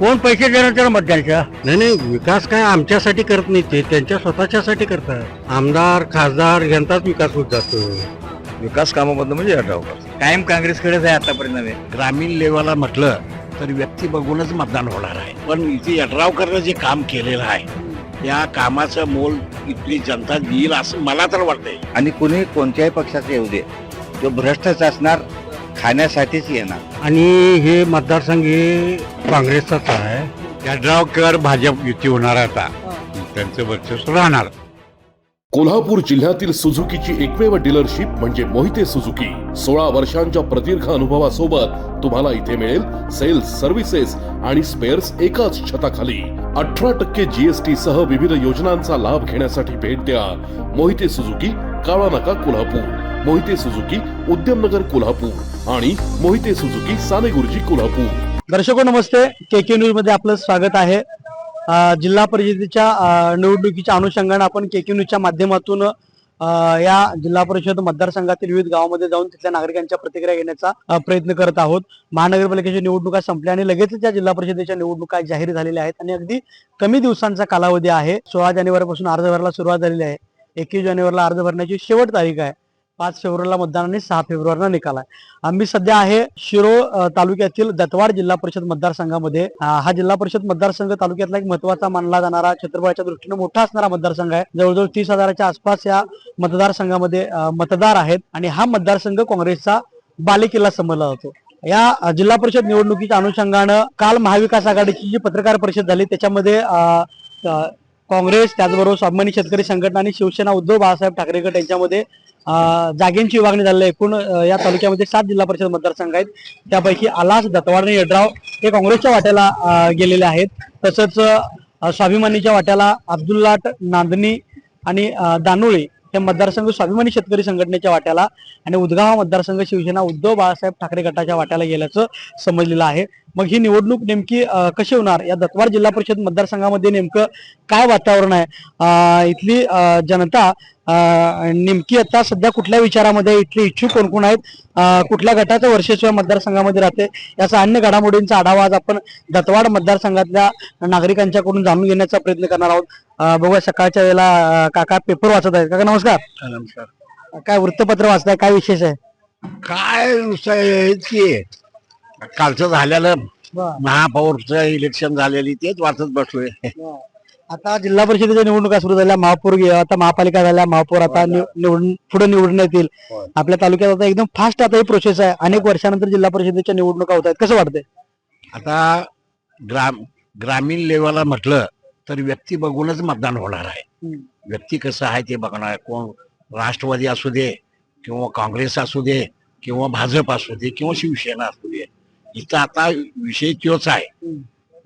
कोण पैसे देणार त्याला मतदानच्या? नाही नाही, विकास काय आमच्यासाठी करत नाही, ते त्यांच्या स्वतःच्यासाठी करतात. आमदार खासदार यांचाच विकास होत जातो. विकास कामाबद्दल म्हणजे यड्रावकर कायम काँग्रेसकडेच आहे आतापर्यंत. ग्रामीण लेवलला म्हटलं तर व्यक्ती बघूनच मतदान होणार आहे. पण इथे यड्रावकरनं जे काम केलेलं आहे या कामाचं मोल इथली जनता देईल असं मला तर वाटतंय. आणि कुणी कोणत्याही पक्षाचे येऊ दे, तो भ्रष्टच असणार, खाण्यासाठीच येणार. आणि हे मतदारसंघ हे काँग्रेसचाच आहे. यड्रावकर भाजप युती होणार आता, त्यांचं वर्चस्व राहणार. कोल्हापूर जिल्ह्यातील सुझुकीची एकमेव डीलरशिप म्हणजे मोहिते सुझुकी. 16 वर्षांच्या प्रदीर्घ अनुभवासोबत तुम्हाला इथे मिळेल सेल्स, सर्व्हिसेस आणि स्पेअर्स एकाच छताखाली. 18% GST सह विविध योजनांचा लाभ घेण्यासाठी भेट द्या. मोहिते सुझुकी, काळा नाका, कोल्हापूर. मोहिते सुझुकी, उद्यमनगर, कोल्हापूर आणि मोहिते सुझुकी, सानेगुरुजी, कोल्हापूर. दर्शको नमस्ते, KK न्यूज मध्ये आपलं स्वागत आहे. जिल्हा परिषदेच्या निवडणुकीच्या अनुषंगाने आपण KK न्यूजच्या माध्यमातून या जिल्हा परिषद मतदारसंघातील विविध गावांमध्ये जाऊन तिथल्या नागरिकांच्या प्रतिक्रिया घेण्याचा प्रयत्न करत आहोत. महानगरपालिकेच्या निवडणुका संपल्या आणि लगेचच या जिल्हा परिषदेच्या निवडणुका जाहीर झालेल्या आहेत आणि अगदी कमी दिवसांचा कालावधी आहे. 16 जानेवारीपासून अर्ज भरायला सुरुवात झालेली आहे. 21 जानेवारीला अर्ज भरण्याची शेवट तारीख आहे. 5 फेब्रुवारीला मतदान आणि 6 फेब्रुवारीला निकाल आहे. आम्ही सध्या आहे शिरोळ तालुक्यातील दत्तवाड जिल्हा परिषद मतदारसंघामध्ये. हा जिल्हा परिषद मतदारसंघ तालुक्यातला एक महत्वाचा मानला जाणारा, क्षेत्रफळाच्या दृष्टीने मोठा असणारा मतदारसंघ आहे. जवळजवळ 30,000च्या आसपास या मतदारसंघामध्ये मतदार आहेत आणि हा मतदारसंघ काँग्रेसचा बालेकिल्ला समजला जातो. या जिल्हा परिषद निवडणुकीच्या अनुषंगानं काल महाविकास आघाडीची जी पत्रकार परिषद झाली त्याच्यामध्ये काँग्रेस, त्याचबरोबर स्वाभिमानी शेतकरी संघटना आणि शिवसेना उद्धव बाळासाहेब ठाकरे गट यांच्यामध्ये जागेंची विभागणी झालेली आहे. एकूण या तालुक्यामध्ये 7 जिल्हा परिषद मतदारसंघ आहेत. त्यापैकी आलास, दत्तवाड आणि यड्राव हे काँग्रेसच्या वाट्याला गेलेले आहेत. तसंच स्वाभिमानीच्या वाट्याला अब्दुल्लाट, नांदणी आणि दानोळी हे मतदारसंघ स्वाभिमानी शेतकरी संघटनेच्या वाट्याला आणि उदगाव हा मतदारसंघ शिवसेना उद्धव बाळासाहेब ठाकरे गटाच्या वाट्याला गेल्याचं समजलेलं आहे. मग ही निवडणूक नेमकी कशी होणार, या दत्तवाड जिल्हा परिषद मतदारसंघामध्ये नेमकं काय वातावरण आहे, इथली जनता नेमकी आता सध्या कुठल्या विचारामध्ये, इथले इच्छुक कोण कोण आहेत, कुठल्या गटाचं वर्चस्व या मतदारसंघामध्ये राहते, याचा अन्य घडामोडींचा आढावा आज आपण दत्तवाड मतदारसंघातल्या नागरिकांच्याकडून जाणून घेण्याचा प्रयत्न करणार आहोत. बघूया, सकाळच्या वेळेला काका पेपर वाचत आहेत. काका नमस्कार. नमस्कार. काय वृत्तपत्र वाचताय, काय विशेष आहे? काय नुसतं हेच की कालचं झालेलं महापौरचं इलेक्शन झालेली तेच वाचत बसलोय. आता जिल्हा परिषदेच्या निवडणुका सुरू झाल्या, महापौर आता महापालिका झाल्या, महापौर आता निवडून पुढे निवडून येतील. आपल्या तालुक्यात आता एकदम फास्ट आता ही प्रोसेस आहे. अनेक वर्षानंतर जिल्हा परिषदेच्या निवडणुका होत आहेत. कसं वाटतंय? आता ग्रामीण लेवलला म्हटलं तर व्यक्ती बघूनच मतदान होणार आहे. व्यक्ती कसं आहे ते बघणार. कोण राष्ट्रवादी असू दे किंवा काँग्रेस असू दे किंवा भाजप असू दे किंवा शिवसेना असू दे, इथं आता विषय तोच आहे.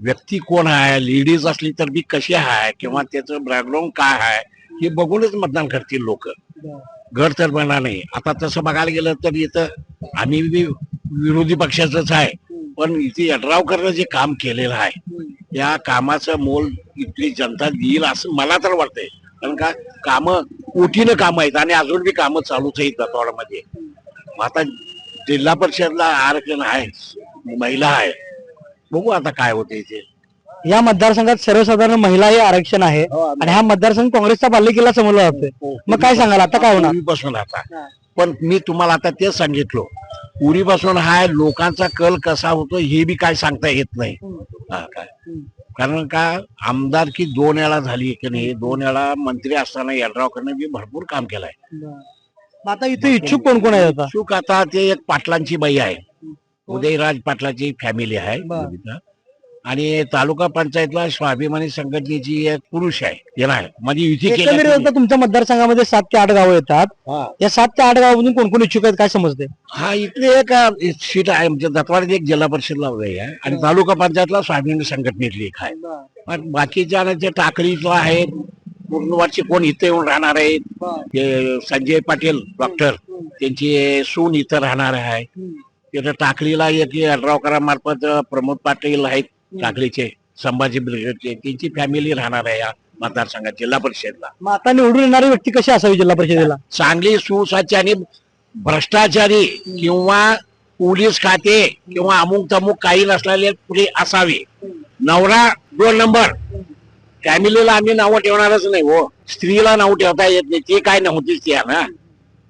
व्यक्ती कोण आहे, लेडीज असली तर बी कशी आहे किंवा त्याचं बॅकग्राऊंड काय आहे हे बघूनच मतदान करतील लोक. घर तर बनणार नाही. आता तसं बघायला गेलं तर इथं आम्ही बी विरोधी पक्षाचंच आहे, पण इथे यड्रावकरनं जे काम केलेलं आहे या कामाचं मोल इथली जनता देईल असं मला तर वाटतंय. कारण का कामं कोटीनं कामं आहेत आणि अजून बी कामं चालूच आहेत दत्तवाडमध्ये. आता जिल्हा परिषदला आरक्षण आहे, महिला आहे, बघू आता काय होते इथे. या मतदारसंघात सर्वसाधारण महिलाही आरक्षण आहे आणि हा मतदारसंघ काँग्रेसचा बालेकिल्ला समजला जातोय. मग काय सांगाल आता काय होणार? पूर्वीपासून आता, पण मी तुम्हाला आता तेच सांगितलं, पूर्वीपासून हा लोकांचा कल कसा होतो हे बी काय सांगता येत नाही. काय कारण का आमदारकी 2 वेळा झाली की नाही, 2 वेळा मंत्री असताना यड्रावकरने बी भरपूर काम केलंय. आता इथे इच्छुक कोण कोण आहे? आता इच्छुक आता ते एक पाटलांची बाई आहे, उदयराज पाटलाची फॅमिली आहे आणि तालुका पंचायतला स्वाभिमानी संघटनेची एक पुरुष आहे, याला आहे. माझी युती केली. तुमच्या मतदारसंघामध्ये 7 ते 8 गावं येतात. या 7 ते 8 गावामधून कोण कोण इच्छुक आहेत काय समजते? हा, इथले एक सीट आहे म्हणजे दत्तवाडीत एक जिल्हा परिषदला आहे आणि तालुका पंचायतला स्वाभिमानी संघटनेतली एक आहे. पण बाकीच्या जे टाकळीतला आहे, पूर्णवाडचे कोण इथे येऊन राहणार आहेत, संजय पाटील डॉक्टर त्यांची सून इथं राहणार आहे. तिथं टाकळीला एक यड्रावकरांमार्फत प्रमोद पाटील आहेत टाकळीचे, संभाजी ब्रिगेडचे, त्यांची फॅमिली राहणार आहे या मतदारसंघात जिल्हा परिषदला. मग आता निवडून येणारी व्यक्ती कशी असावी जिल्हा परिषदेला? चांगली, सुसाची आणि भ्रष्टाचारी किंवा पोलीस खाते किंवा अमुक तमुक काही नसलेले पुढे असावे. नवरा 2 नंबर. फॅमिलीला आम्ही नावं ठेवणारच नाही हो. स्त्रीला नाव ठेवता येत नाही, ते काय नव्हतीच ती ना.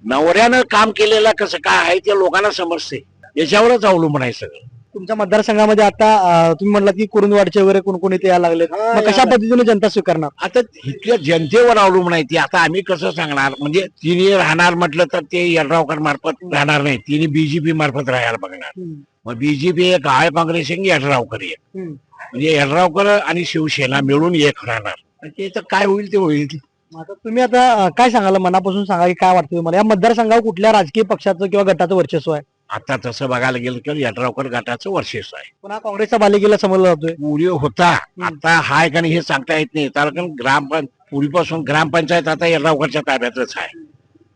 नवऱ्यानं काम केलेलं कसं काय आहे ते लोकांना समजते, याच्यावरच अवलंबून आहे सगळं. तुमच्या मतदारसंघामध्ये आता तुम्ही म्हणला की कुरुंदवाडचे वगैरे कोण कोण इथे यायला लागले, मग कशा पद्धतीने जनता स्वीकारणार? आता इथल्या जनतेवर अवलंबून आहे ती. आता आम्ही कसं सांगणार, म्हणजे तिने राहणार म्हटलं तर ते यड्रावकर मार्फत राहणार नाही, तिने बीजेपी मार्फत राहायला बघणार. मग बीजेपी एक आहे, काँग्रेस एक, यड्रावकर एक, म्हणजे यड्रावकर आणि शिवसेना मिळून एक राहणार. ते तर काय होईल ते होईल. आता तुम्ही आता काय सांगाल, मनापासून सांगा की काय वाटतं तुम्हाला या मतदारसंघावर कुठल्या राजकीय पक्षाचं किंवा गटाचं वर्चस्व आहे? आता तसं बघायला गेलं तर यड्रावकर गटाचं वर्चस्व आहे. पुन्हा काँग्रेसचा बालेकिल्ला समजला जातोय. पूर्वी होता, आता हाय का नाही हे सांगता येत नाही. कारण पूर्वीपासून ग्रामपंचायत आता यड्रावकरच्या ताब्यातच आहे.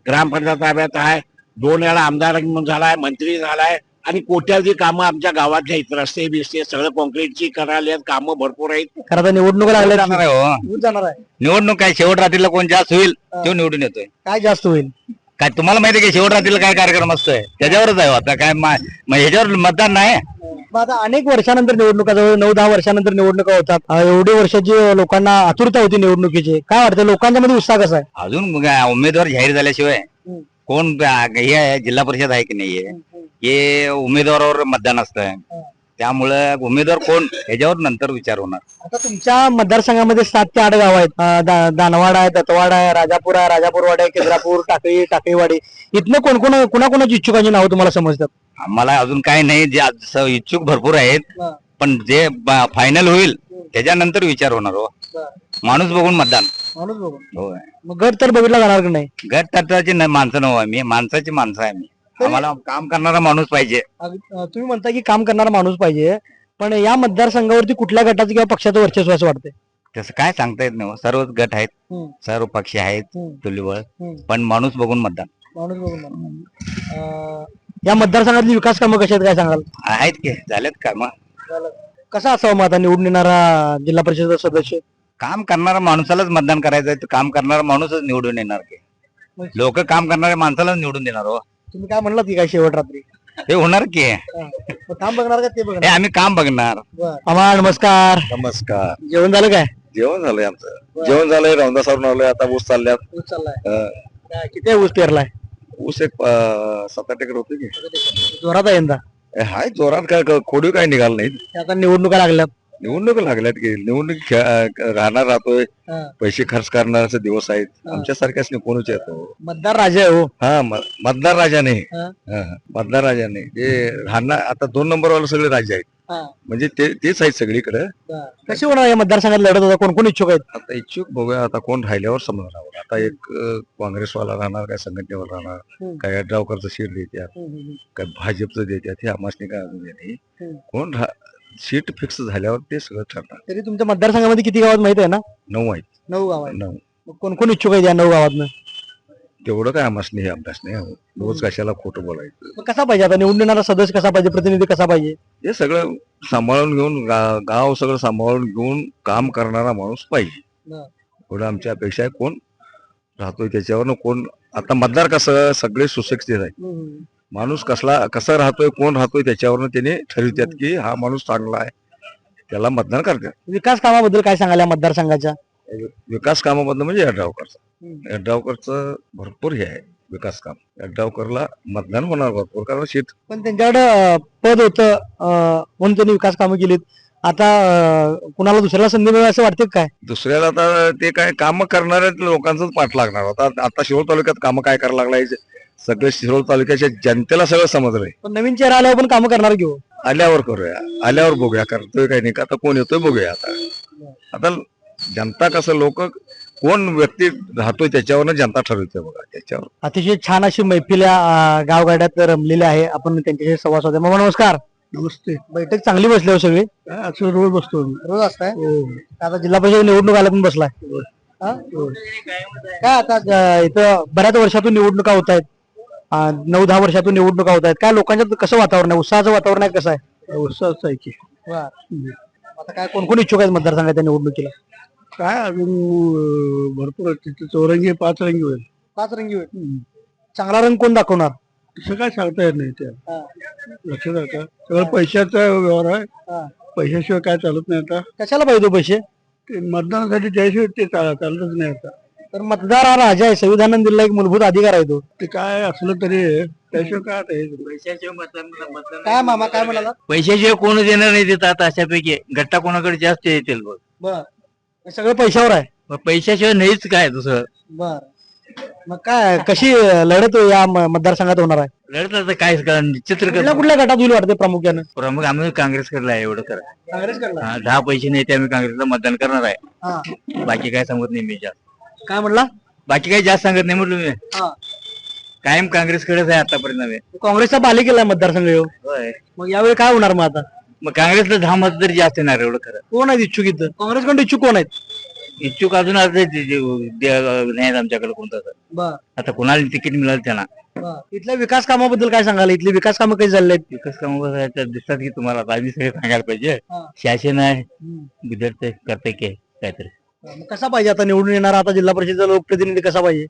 ग्रामपंचायत ताब्यात आहे. 2 वेळा आमदार झालाय, मंत्री झालाय, आणि कोट्यावधी कामं आमच्या गावातल्या आहेत. रस्ते बिस्ते सगळं कॉन्क्रीटची करायला कामं भरपूर आहेत. खरं तर निवडणूक लागल्या जाणार आहे हो. निवडून जाणार आहे. निवडणूक काय शेवट रात्रीला कोण जास्त होईल तो निवडून येतोय. काय जास्त होईल? काय तुम्हाला माहिती आहे की शेवट रात्रीला काय कार्यक्रम असतोय त्याच्यावरच आहे. आता काय मग ह्याच्यावर मतदान नाही. मग आता अनेक वर्षानंतर निवडणुका, जवळ 9-10 वर्षानंतर निवडणुका होतात. एवढी वर्षाची लोकांना आतुरता होती निवडणुकीची. काय वाटतं लोकांच्या मध्ये उत्साह कसा आहे? अजून उमेदवार जाहीर झाल्याशिवाय कोण हे आहे, जिल्हा परिषद आहे की नाहीये, हे उमेदवारावर मतदान असतं. त्यामुळं उमेदवार कोण ह्याच्यावर नंतर विचार होणार. आता तुमच्या मतदारसंघामध्ये 7 ते 8 गाव आहेत. दानवाड आहे, दत्तवाड आहे, राजापूर आहे, राजापूरवाडी आहे, केंद्रापूर, टाकळीवाडी. इथनं कोणाकोणाची इच्छुकांची नावं तुम्हाला समजतात? आम्हाला अजून काय नाही, जे इच्छुक भरपूर आहेत, पण जे फायनल होईल त्याच्यानंतर विचार होणार हो. माणूस बघून मतदान. माणूस बघून. होय. मग गट तर बघितला जाणार की नाही? गट तत्वाची माणसं नव्ह, आम्ही माणसाची माणसं आहे. आम्ही आम्हाला काम करणारा माणूस पाहिजे. तुम्ही म्हणता की काम करणारा माणूस पाहिजे, पण या मतदारसंघावरती कुठल्या गटाचं किंवा पक्षाचं वर्चस्व असं वाटतंय? तसं काय सांगता येत नाही. सर्वच गट आहेत, सर्व पक्ष आहेत तुलीवळ, पण माणूस बघून मतदान. माणूस बघून. या मतदारसंघातली विकास कामं कशी आहेत काय सांगाल? आहेत की झालेत का मग? कसा असावं मग आता निवडून येणारा जिल्हा परिषद सदस्य? काम करणारा माणसालाच मतदान करायचं आहे. काम करणारा माणूसच निवडून येणार की. लोक काम करणाऱ्या माणसालाच निवडून देणार हो. तुम्ही काय म्हणलात की काय शेवट रात्री? हे होणार की. मग काम बघणार का ते हे बघणार? आम्ही काम बघणार. आम्हा नमस्कार. नमस्कार. जेवण झालं काय? जेवण झालंय आमचं. जेवण झालंय, रामदासावरून आलोय, आता ऊस चालल्यात. ऊस चाललाय. किती ऊस पेरलाय? ऊस एक 7-8 एकर होते की. जोरात आहे यंदा. हाय जोरात, काय खोडी काय निघाल नाही. आता निवडणुका लागल्यात. निवडणूक लागल्यात की. निवडणूक राहणार राहतोय, पैसे खर्च करणारे दिवस आहेत. आमच्यासारख्याच कोण विचारतो? मतदार राजा आहे हो. हा, मतदार राजा नाही. मतदार राजा नाही, ते राहणार. आता 2 नंबरवाले सगळे राजे आहेत, म्हणजे तेच आहेत सगळीकडे. कशी होणार या मतदारसंघात लढत होता? कोण कोण इच्छुक आहेत? आता इच्छुक बघूया, आता कोण राहिल्यावर समजणार. आता एक काँग्रेसवाला राहणार, काय संघटनेवर राहणार, काय यड्रावकरचं सीट देतात, काय भाजपचं देतात, हे आम्हाला काय अजून नाही. कोण सीट फिक्स झाल्यावर ते सगळं ठरणार. तरी तुमच्या मतदारसंघामध्ये किती गावात माहित आहे ना? 9 आहेत. 9 गाव आहेत. 9. कोण कोण इच्छुक आहेत या 9 गावातनं? तेवढं काय आम्हाला नाही, अभ्यास नाही. रोज कशाला खोटं बोलायचं. कसा पाहिजे आता निवडून येणारा सदस्य कसा पाहिजे, प्रतिनिधी कसा पाहिजे? हे सगळं सांभाळून घेऊन, गाव सगळं सांभाळून घेऊन काम करणारा माणूस पाहिजे. एवढं आमच्या अपेक्षा आहे. कोण राहतोय त्याच्यावर कोण. आता मतदार कसं सगळे सुशिक्षित आहेत. माणूस कसा राहतोय, कोण राहतोय त्याच्यावर त्याने ठरवतात की हा माणूस चांगला आहे, त्याला मतदान करतात. विकास कामाबद्दल काय सांगाल या मतदारसंघाच्या? विकास कामाबद्दल म्हणजे यड्रावकरचं भरपूर हे आहे विकास काम. यड्रावकरला मतदान होणार भरपूर, कारण शेत. पण त्यांच्याकडे पद होतं म्हणून त्यांनी विकास कामं केलीत. आता कुणाला दुसऱ्याला संधी मिळेल असं वाटते काय? दुसऱ्याला आता ते काय काम करणाऱ्या लोकांचाच पाठ लागणार होता. आता शिरोळ तालुक्यात काम काय करायला लागलाय, सगळे शिरोळ तालुक्याच्या जनतेला सगळं समजलंय. पण नवीन चेहरा आल्यावर पण कामं करणार घेऊ. आल्यावर करूया, आल्यावर बघूया करतोय काय नाही. आता कोण येतोय बघूया. आता जनता कसं, लोक कोण व्यक्ती राहतोय त्याच्यावर जनता ठरवते बघा. त्याच्यावर अतिशय छान अशी मैफिल या गावगाड्यात रमलेली आहे. आपण त्यांच्याशी संवाद साधूया. मामा नमस्कार. नमस्ते. बैठक चांगली बसली हो सगळी? असं रोज बसतो. रोज असताय? आता जिल्हा परिषद निवडणूक आल्या पण बसलाय. काय आता इथं बऱ्याच वर्षातून निवडणुका होत आहेत, 9-10 वर्षातून निवडणुका होत आहेत. काय लोकांच्यात कसं वातावरण आहे, उत्साहाचं वातावरण आहे कसं आहे? उत्साहच आहे की. आता काय कोण कोण इच्छुक आहेत मतदारसंघाच्या निवडणुकीला? काय अजून भरपूर तिथे चौरंगी 5 रंगी होईल. 5 रंगी होईल. चांगला रंग कोण दाखवणार? तसं काय सांगता येत नाही. त्या लक्षात आहे का, सगळं पैशाचा व्यवहार आहे. पैशाशिवाय काय चालत नाही आता. कशाला पाहिजे तो पैसे? ते मतदानासाठी त्याशिवाय ते चालतच नाही आता. तर मतदार हा राजा आहे, संविधानाने दिलेला एक मूलभूत अधिकार आहे तो. ते काय असलं तरी त्याशिवाय काय आता हे. काय मामा काय म्हणाला? पैशाशिवाय कोण देणार नाही देतात अशापैकी गट्टा कोणाकडे जास्त येतील बघ. बर सगळं पैशावर आहे. पैशाशिवाय नाहीच काय दुसरं. बर मग काय कशी लढत या मतदारसंघात होणार आहे? लढत आता काय चित्र कुठल्या कुठल्या गटात होईल वाटते प्रामुख्याने? प्रमुख आम्ही काँग्रेसकडला आहे एवढं करा. काँग्रेस करणार. 10 पैसे नाही ते आम्ही काँग्रेसला मतदान करणार आहे. हा. बाकी काय सांगत नाही मी जास्त. काय म्हणला? बाकी काही जास्त सांगत नाही म्हटलं मी. हा. कायम काँग्रेसकडेच आहे आतापर्यंत आम्ही. काँग्रेसचा बाले केलाय मतदारसंघ ह्यो. होय. मग यावेळी काय होणार मग आता? मग काँग्रेसला 10 मत तरी जास्त येणार एवढं खरं. कोण आहेत इच्छुक इथं? काँग्रेसकडे इच्छुक कोण आहेत? इच्छुक अजून नाही आमच्याकडे कोणतं. बर आता कोणाला तिकीट मिळालं त्यांना. इथल्या विकास कामाबद्दल काय सांगाल? इथली विकास कामं कशी झाली आहेत? विकास कामावर दिसतात की तुम्हाला आता आम्ही सगळे सांगायला पाहिजे. हा. शासन आहे विद्यार्थी करते की काहीतरी. मग कसा पाहिजे आता निवडून येणारा आता जिल्हा परिषदेचा लोकप्रतिनिधी कसा पाहिजे?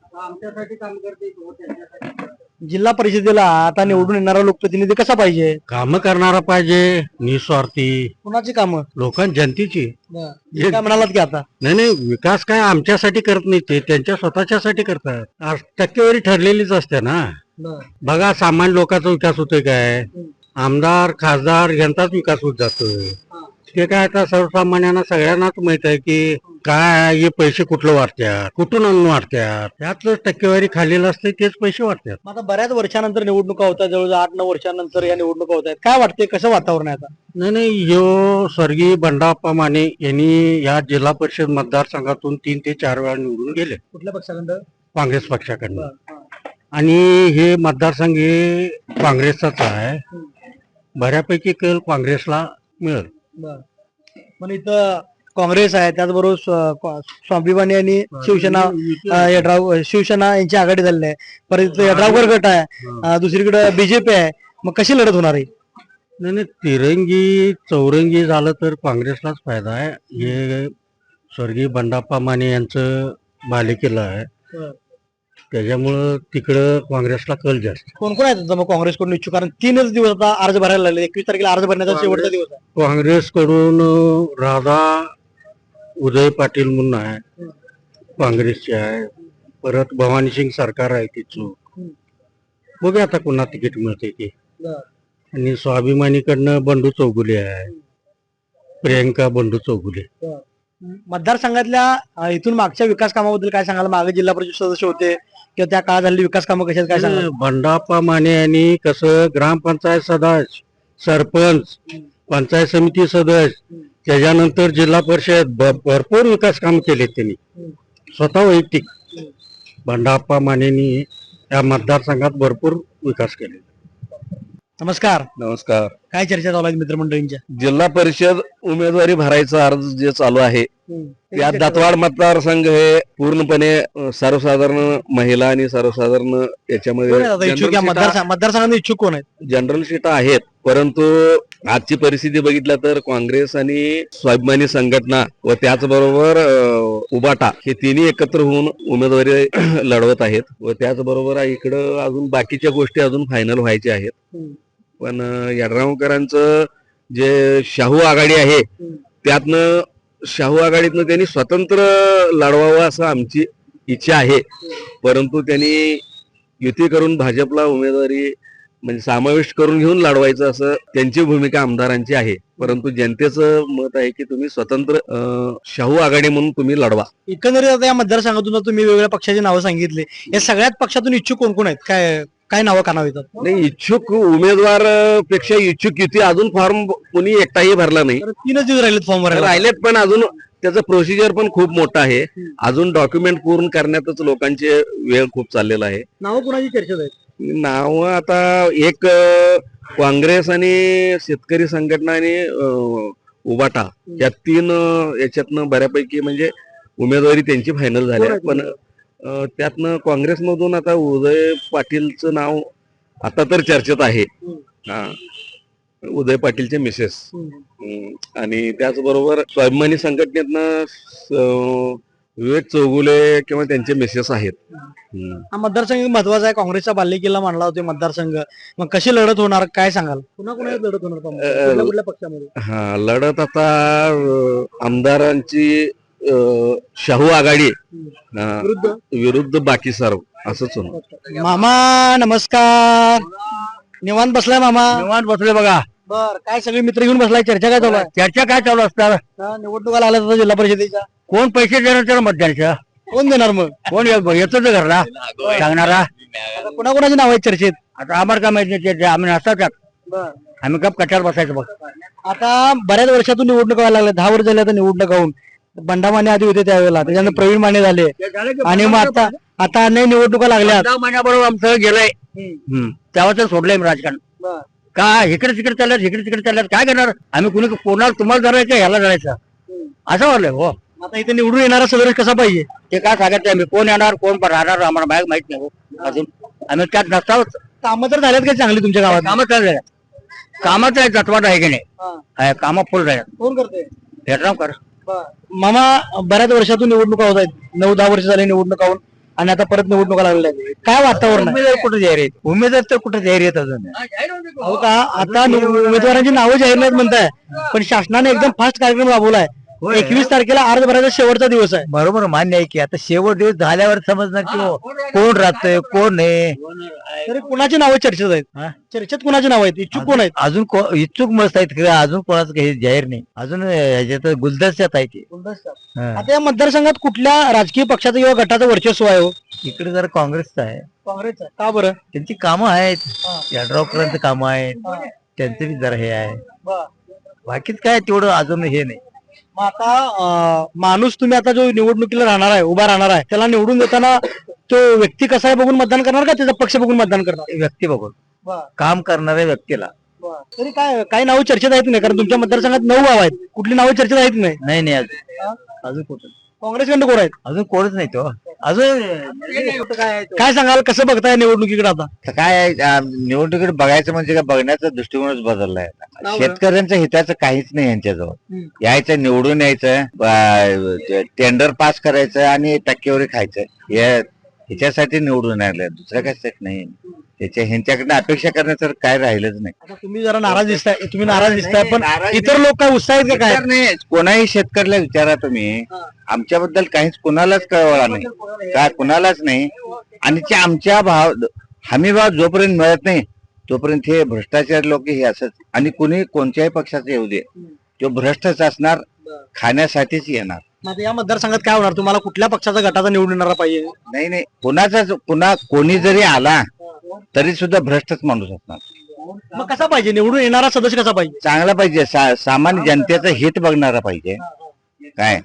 जिल्हा परिषदेला आता निवडून येणारा लोकप्रतिनिधी कसा पाहिजे? कामं करणारा पाहिजे, निस्वार्थी, कुणाची कामं? जनतेची. हे काय म्हणालात की आता? नाही विकास काय आमच्यासाठी करत नाही, ते त्यांच्या स्वतःच्यासाठी करतात. टक्केवारी ठरलेलीच असते ना. बघा सामान्य लोकांचा विकास होतोय काय? आमदार खासदार यांचाच विकास होत जातोय. ते काय आता सर्वसामान्यांना सगळ्यांनाच माहित आहे की काय हे पैसे कुठलं वाढतात, कुठून आणून वाढतात, त्यातच टक्केवारी खाल्लेलं असते, तेच पैसे वाढतात. मग आता बऱ्याच वर्षानंतर निवडणुका होत आहेत, जवळजवळ 8-9 वर्षानंतर या निवडणुका होत आहेत. काय वाटते, कसं वातावरण आहे आता? नाही ह्यो स्वर्गीय बंडाप्पा माने यांनी या जिल्हा परिषद मतदारसंघातून 3 ते 4 वेळा निवडून गेले कुठल्या पक्षाकडं? काँग्रेस पक्षाकडनं. आणि हे मतदारसंघ हे काँग्रेसचाच आहे. बऱ्यापैकी कल काँग्रेसला मिळेल. पण इथं काँग्रेस आहे, त्याचबरोबर स्वाभिमानी आणि शिवसेना यांची आघाडी झालेली आहे. परत इथं यड्रावकर गट आहे, दुसरीकडे बीजेपी आहे. मग कशी लढत होणार आहे? नाही तिरंगी चौरंगी झालं तर काँग्रेसलाच फायदा आहे. हे स्वर्गीय बंडाप्पा माने यांचं बालेकिल्ला आहे, त्याच्यामुळं तिकडं काँग्रेसला कल जास्त. कोण कोण आहेत मग काँग्रेसकडून इच्छुक? कारण 3च दिवस आता अर्ज भरायला लागले. 21 तारखेला अर्ज भरण्याचा शेवटचा दिवस आहे. काँग्रेसकडून राधा उदय पाटील म्हणून आहे, काँग्रेसचे आहे. परत भवानी सिंग सरकार आहे तिथून. बघूया आता पुन्हा तिकीट मिळते ते. आणि स्वाभिमानीकडनं बंडू चौगुले आहे, प्रियंका बंडू चौगुले. मतदारसंघातल्या इथून मागच्या विकास कामाबद्दल काय सांगाल? मागे जिल्हा परिषद सदस्य होते किंवा त्या काळात झालेली विकास कामं कशी आहेत काय सांगाल? बंडाप्पा माने यांनी कसं ग्रामपंचायत सदस्य, सरपंच, पंचायत समिती सदस्य, त्याच्यानंतर जिल्हा परिषद भरपूर विकास काम केले त्यांनी स्वतः वैयक्तिक. बंडाप्पा मानेनी या मतदारसंघात भरपूर विकास केले. नमस्कार. नमस्कार. काय चर्चा चालू आहे मित्रमंडळींच्या? जिल्हा परिषद उमेदवारी भरायचा अर्ज जे चालू आहे त्यात दातवाड मतदारसंघ हे पूर्णपणे सर्वसाधारण महिला आणि सर्वसाधारण कोण आहेत याच्यामध्ये आता इच्छुक या मतदारसंघात इच्छुक कोण आहेत? जनरल सीटा आहेत. परंतु आजची परिस्थिती बघितलं तर काँग्रेस आणि स्वाभिमानी संघटना व त्याचबरोबर उबाटा हे तिन्ही एकत्र होऊन उमेदवारी लढवत आहेत. व त्याचबरोबर इकडं अजून बाकीच्या गोष्टी अजून फायनल व्हायच्या आहेत. पण यड्रावकरांचं जे शाहू आघाडी आहे त्यातनं शाहू आघाडीतनं त्यांनी स्वतंत्र लढवावं असं आमची इच्छा आहे. परंतु त्यांनी युती करून भाजपला उमेदवारी म्हणजे समावेश करून घेऊन लढवायचं असं त्यांची भूमिका आमदारांची आहे. परंतु जनतेचं मत आहे की तुम्ही स्वतंत्र शाहू आघाडी म्हणून तुम्ही लढवा. एकंदरीत आता या मतदारसंघातून तुम्ही वेगवेगळ्या पक्षाची नावं सांगितली, या सगळ्यात पक्षातून इच्छुक कोण कोण आहेत? काय काय नावं कानावर येतात? नाही इच्छुक उमेदवार पेक्षा इच्छुक युती अजून फॉर्म कोणी एकटाही भरला नाही. 3च दिवस राहिलेत फॉर्म भरायला. राहिलेत पण अजून त्याचं प्रोसिजर पण खूप मोठं आहे. अजून डॉक्युमेंट पूर्ण करण्यातच लोकांचे वेळ खूप चाललेला आहे. नावं कुणाची चर्चेत आहेत? नाव आता एक काँग्रेस आणि शेतकरी संघटना आणि उबाटा या 3 याच्यातनं बऱ्यापैकी म्हणजे उमेदवारी त्यांची फायनल झाली आहे. पण त्यातनं काँग्रेसमधून आता उदय पाटीलचं नाव आता तर चर्चेत आहे. उदय पाटीलचे मिसेस. आणि त्याचबरोबर स्वाभिमानी संघटनेतनं विवेक चौगुले किंवा त्यांचे मिसेस आहेत. हा मतदारसंघ महत्वाचा आहे, काँग्रेसचा बालेकिल्ला मानला होता मतदारसंघ. मग कशी लढत होणार काय सांगाल? पुन्हा कुणाची लढत होणार कुठल्या कुठल्या पक्षामध्ये? हा लढत आता आमदारांची शाहू आघाडी विरुद्ध बाकी सर्व असंच होणार. मामा नमस्कार. निवांत बसलाय मामा? निवांत बसले बघा. बर, काय सगळे मित्र घेऊन बसलाय? चर्चा काय चालू आहे? चर्चा काय चालू असणार? निवडणुका लागल्या होत्या जिल्हा परिषदेच्या. कोण पैसे देणार त्याला मतदानच्या? कोण देणार मग? कोण येतो तर घरला सांगणारा? आता कुणाकुणाची नाव आहेत चर्चेत? आता आम्हाला काय माहिती नाही, आम्ही नसतात त्यात. आम्ही कप कचार बसायचं बघ. आता बऱ्याच वर्षातून निवडणुका व्हायला लागल्या, 10 वर्ष झाले आता निवडणूक होऊन. बंडा माने आधी होते त्यावेळेला, त्याच्यानंतर प्रवीण माने झाले आणि मग आता अनेक निवडणुका लागल्या. 10 महिन्याबरोबर आमचं गेलंय. तेव्हाच सोडलंय मी राजकारण. का इकडे तिकडे चालल्यात, इकडे तिकडे चालल्यात, काय करणार आम्ही? कोणाला तुम्हाला धरायचं, ह्याला धरायचं असं वाटलंय. हो, आता इथे निवडून येणारा सदस्य कसा पाहिजे ते काय सांगायचं आम्ही? कोण येणार कोण राहणार आम्हाला माहित नाही हो अजून. आम्ही त्यात नसताच. कामं तर झाल्यात का चांगली तुमच्या गावात? कामं चालू आहे. कामाचं आहे जटवाट आहे की नाही? कामं फुल राहतात. कोण करते? भेटराम कर. मामा बऱ्याच वर्षातून निवडणुका होत आहेत, 9-10 वर्ष झाले निवडणुका होऊन आणि आता परत निवडणुका लागल्या आहेत. काय वातावरण आहे? उमेदवार कुठे जाहीर आहेत? उमेदवार तर कुठे जाहीर आहेत अजून? हो का? आता उमेदवारांची नावं जाहीर नाहीत म्हणताय, पण शासनाने एकदम फास्ट कार्यक्रम राबवलाय. 21 तारखेला अर्ज भरायचा शेवटचा दिवस आहे. बरोबर मान्य आहे की आता शेवट दिवस झाल्यावर समजणार की कोण राहतंय कोण नाही. तरी कुणाची नावं चर्चेत आहेत? चर्चेत कुणाची नावं आहेत? इच्छुक कोण आहेत? अजून इच्छुक मस्त आहेत का? अजून कोणाचं काही जाहीर नाही. अजून ह्याच्यात गुलदस्त्यात आहे ते. आता या मतदारसंघात कुठल्या राजकीय पक्षाचं किंवा गटाचं वर्चस्व आहे? हो, इकडे जरा काँग्रेसचं आहे. काँग्रेसचं. का बरं? त्यांची कामं आहेत, यड्रावकरांचं कामं आहेत, त्यांचं बी जरा हे आहे. बाकीच काय तेवढं अजून हे नाही. मग आता माणूस तुम्ही आता जो निवडणुकीला राहणार आहे, उभा राहणार आहे, त्याला निवडून देताना तो व्यक्ती कसा आहे बघून मतदान करणार का त्याचा पक्ष बघून मतदान करणार? व्यक्ती बघून, काम करणाऱ्या व्यक्तीला. तरी काय नावं चर्चेत आहेत नाही? कारण तुमच्या मतदारसंघात 9 गाव आहेत, कुठली नावं चर्चेत आहेत नाही? नाही अजून कुठं काँग्रेसकडनं कोण आहेत? अजून कोणच नाही तो अजून. काय सांगाल, कसं बघताय निवडणुकीकडे आता? काय निवडणुकीकडे बघायचं म्हणजे काय, बघण्याचा दृष्टिकोनच बदललाय. शेतकऱ्यांच्या हिताचं काहीच नाही यांच्याजवळ. यायचं, निवडून यायचं, टेंडर पास करायचं आणि टक्केवारी खायचं, ह्याच्यासाठी निवडून आलं, दुसरं काय नाही. ह्यांच्याकडनं अपेक्षा करण्याचं काय राहिलंच नाही. आता तुम्ही जरा नाराज दिसताय, पण इतर लोक काय उत्साहित का काय? नाही, कोणाही शेतकऱ्याला विचारा तुम्ही, आमच्याबद्दल काहीच कुणालाच कळवळा नाही, काय कुणालाच नाही. आणि ते आमच्या हमी भाव जोपर्यंत मिळत नाही तोपर्यंत हे भ्रष्टाचार लोक हे असंच. आणि कुणी कोणत्याही पक्षाचे येऊ दे, तो भ्रष्टच असणार, खाण्यासाठीच येणार. मग या मतदारसंघात काय होणार? तुम्हाला कुठल्या पक्षाचा गटाचा निवडून येणारा पाहिजे? पुन्हा कोणी जरी आला तरी सुद्धा भ्रष्टच माणूस असणार. मग कसा पाहिजे निवडून येणारा सदस्य? कसा पाहिजे? चांगला पाहिजे, सामान्य जनतेचं हित बघणारा पाहिजे, काय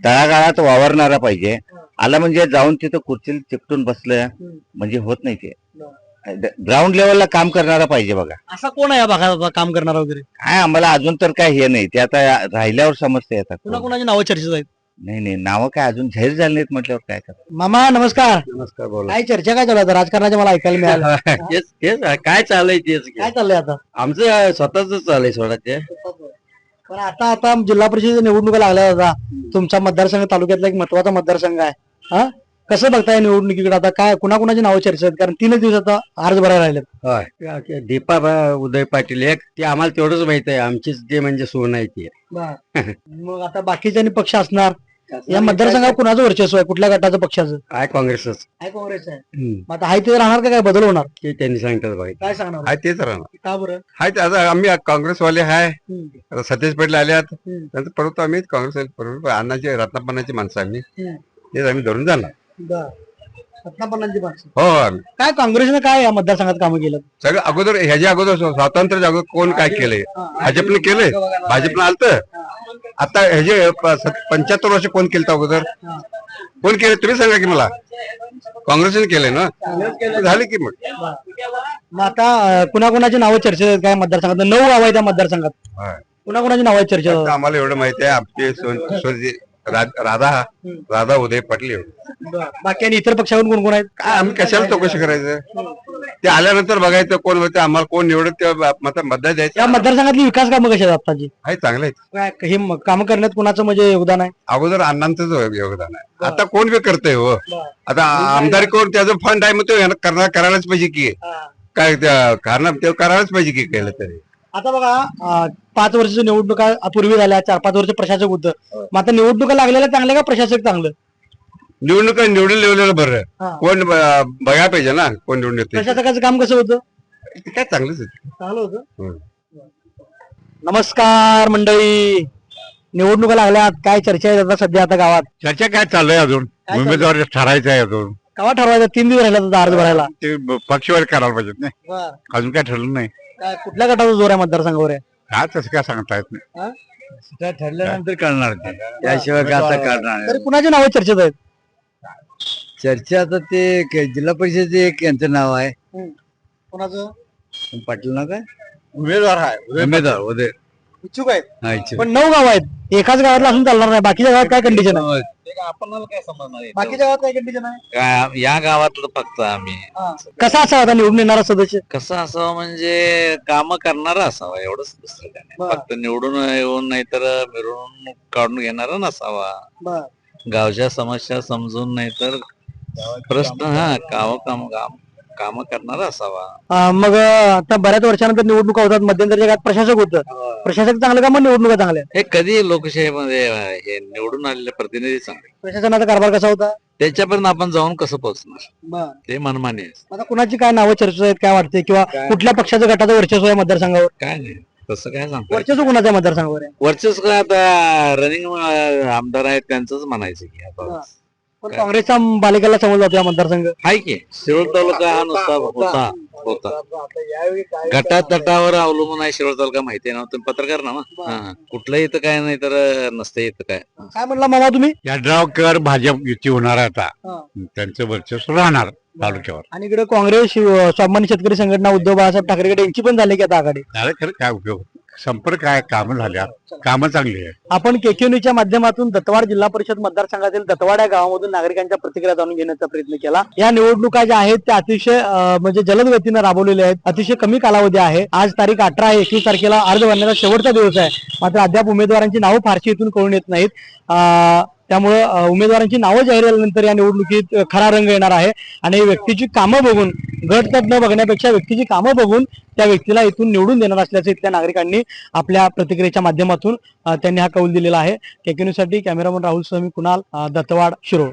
तळागाळात वावरणारा पाहिजे. आला म्हणजे जाऊन तिथं खुर्चीला चिकटून बसलं म्हणजे होत नाही. ते ग्राउंड लेवलला काम करणारा पाहिजे. बघा असा कोण आहे या भागात काम करणारा वगैरे? काय आम्हाला अजून तर काय हे नाही, ते आता राहिल्यावर समजते. आता कोणाची नावं चर्चेत आहेत? नाही नावं काय अजून जाहीर झाली नाहीत म्हटल्यावर काय करतात. मामा नमस्कार. नमस्कार. बोला. काय चर्चा काय चालू आहे राजकारणाच्या? मला ऐकायला मिळालं. तेच काय चाललंय तेच काय चाललंय आता? आमचं स्वतःच चाललंय सोडा ते. पण आता जिल्हा परिषदेच्या निवडणुका लागल्या होता, तुमचा मतदारसंघ तालुक्यातला एक महत्वाचा मतदारसंघ आहे. हा, कसं बघताय निवडणुकीकडे आता? काय कुणाकुणाची नावं चर्चेत? कारण 3 दिवस आता अर्ज भरायला राहिले. दीपा उदय पाटील एक, ते आम्हाला तेवढंच माहित आहे. आमचीच ते म्हणजे सोन आहे ते. मग आता बाकीच्या पक्ष असणार या मतदारसंघात कुणाचं वर्चस्व आहे? कुठल्या गटाचं, पक्षाचं? काय काँग्रेसच आहे, काँग्रेस आहे. मग आता हाय ते राहणार का काय बदल होणार? ते त्यांनी सांगतात बाई. काय सांगणार? हाय तेच राहणार. का बरं? हाय ते आता आम्ही काँग्रेसवाले हाय. आता सतीश पाटील आल्यात, नंतर परत आम्ही काँग्रेस अण्णाची रत्नापन्नाची माणसं आम्ही, तेच आम्ही धरून जाणार. रत्नापन्नाची माणसं. हो, आम्ही काय काँग्रेसनं काय या मतदारसंघात कामं केलं? सगळं अगोदर ह्याच्या अगोदर स्वातंत्र्य अगोदर कोण काय केलंय? भाजपने केलंय, भाजपनं आलतं. आता ह्याचे 75 वर्ष कोण केलं अगोदर? कोण केलं तुम्ही सांगा की मला. काँग्रेसने केलंय ना, झाले की. मग आता कुणाकुणाची नावं चर्चेत आहेत काय मतदारसंघात? 9 गाव आहे त्या मतदारसंघात, कुणाकुणाची नावं चर्चेत? आम्हाला एवढं माहिती आहे, आमचे राधा उदय पाटील एवढं. बाकी आणि इतर पक्षाकडून कोण कोण आहेत? काय आम्ही कशाला चौकशी करायचं? ते आल्यानंतर बघायचं कोण होते आम्हाला कोण निवडत ते मतदान या द्यायचं. मतदारसंघातली विकास कामं कशी आहेत आताची? आहे चांगलं आहे. काय हे कामं करण्यात कुणाचं म्हणजे योगदान आहे? अगोदर अण्णांचंच योगदान आहे. आता कोण बी करतंय हो. आता आमदार कोण त्याचं फंड आहे मग तो करायलाच पाहिजे की काय कारण ते करायलाच पाहिजे की केलं तरी. आता बघा 5 वर्षाच्या निवडणुका पूर्वी झाल्या, 4-5 वर्ष प्रशासक होतं. मग आता निवडणुका लागलेल्या चांगल्या का प्रशासक चांगलं? निवडणुका निवडून लिहिलेलं बरं. हा. कोण बघायला पाहिजे ना कोण निवडून येते. प्रशासकाचं काम कसं होतं? ते काय चांगलंच आहे. चांगलं होतं. हम्म. नमस्कार मंडळी, निवडणुका लागल्यात, काय चर्चा आहे आता सध्या आता गावात? चर्चा काय चाललंय अजून? काय चाललंय? उमेदवार ठरायचं आहे अजून. गावात ठरवायचं 3 दिवस राहिले आता अर्ज भरायला. ते पक्षवार करायला पाहिजेत नाही, अजून काय ठरलं नाही. काय कुठल्या गटाचा जोर आहे मतदारसंघावर आहे? काय तसं काय सांगता येत नाही. ठरल्यानंतर कळणार त्याशिवाय काय आता करणार तरी कुणाची नावं चर्चेत आहेत? चर्चा आता ते जिल्हा परिषदेचे एक यांचं नाव आहे कुणाचं पाटील ना काय उमेदवार आहे. उमेदवार उदय इच्छुक आहेत? हा, इच्छुक. पण 9 गाव आहेत, एकाच गावातला असून चालणार नाही. बाकीच्या गावात काय कंडिशन आहे? बाकीच्या गावात काय कंडिशन आहे? या गावातलं फक्त आम्ही कसा असावा आता निवडून येणारा सदस्य? कसं असावं म्हणजे काम करणारा असावा एवढंच, दुसरं काय नाही. बरं. फक्त निवडून येऊन नाही तर मिरवणूक काढून घेणारा नसावा. गावच्या समस्या समजून नाही तर प्रश्न काम करणारा असावा. मग आता बऱ्याच वर्षानंतर निवडणुका होतात, मध्यंतरीच्या काळात प्रशासक होतं. प्रशासक चांगलं का मग निवडणुका चांगल्या? हे कधी लोकशाहीमध्ये हे निवडून आलेले प्रतिनिधी चांगले, प्रशासनाचा कारभार कसा होता? त्याच्यापर्यंत आपण जाऊन कसं पोहोचणार ते मनमानी आहे. आता कुणाची काय नावं चर्चेत आहेत काय वाटते, किंवा कुठल्या पक्षाचं गटाचं वर्चस्व आहे मतदारसंघावर? काय नाही तसं काय सांगतो. वर्चस्व कुणाच्या मतदारसंघावर आहे? वरचेच काय आता रनिंग आमदार आहेत त्यांचंच म्हणायचं की आता पण काँग्रेसच्या बालेकाला समोर जातो या मतदारसंघ. आहे की शिरोळ तालुका हा नुसता होता गटात तटावर अवलंबून आहे. शिरोळ तालुका माहिती आहे ना, तुम्ही पत्रकार ना मग. हा. कुठलं इथं काय नाही तर नसतं इथं काय. काय म्हणला मामा तुम्ही? यड्रावकर भाजप युती होणार आहे आता, हा. त्यांचं वर्चस्व राहणार तालुक्यावर. आणि इकडे काँग्रेस स्वाभिमानी शेतकरी संघटना उद्धव बाळासाहेब ठाकरे गट यांची पण झाली की आता आघाडी. झालं खरं काय उपयोग? संपर्क काय, कामं झाल्या, कामं चांगली आहे. आपण केकेन्यूच्या माध्यमातून दत्तवाड जिल्हा परिषद मतदारसंघातील दत्तवाड या गावामधून नागरिकांच्या प्रतिक्रिया जाणून घेण्याचा प्रयत्न केला. या निवडणुका ज्या आहेत त्या अतिशय म्हणजे जलद गतीनं राबवलेल्या आहेत. अतिशय कमी कालावधी आहे. आज तारीख 18 आहे. 21 तारखेला अर्ज भरण्याचा शेवटचा दिवस आहे. मात्र अद्याप उमेदवारांची नावं फारशी इथून कळून येत नाहीत. त्यामुळे उमेदवारांची नावं जाहीर झाल्यानंतर या निवडणुकीत खरा रंग येणार आहे. आणि व्यक्तीची कामं बघून, गट न बघण्यापेक्षा व्यक्तीची कामं बघून त्या व्यक्तीला इथून निवडून देणार असल्याचं इथल्या नागरिकांनी आपल्या प्रतिक्रियेच्या माध्यमातून त्यांनी हा कौल दिलेला आहे. केकेन्यूसाठी कॅमेरामन राहुल सह मी कुणाल, दत्तवाड, शिरोळ.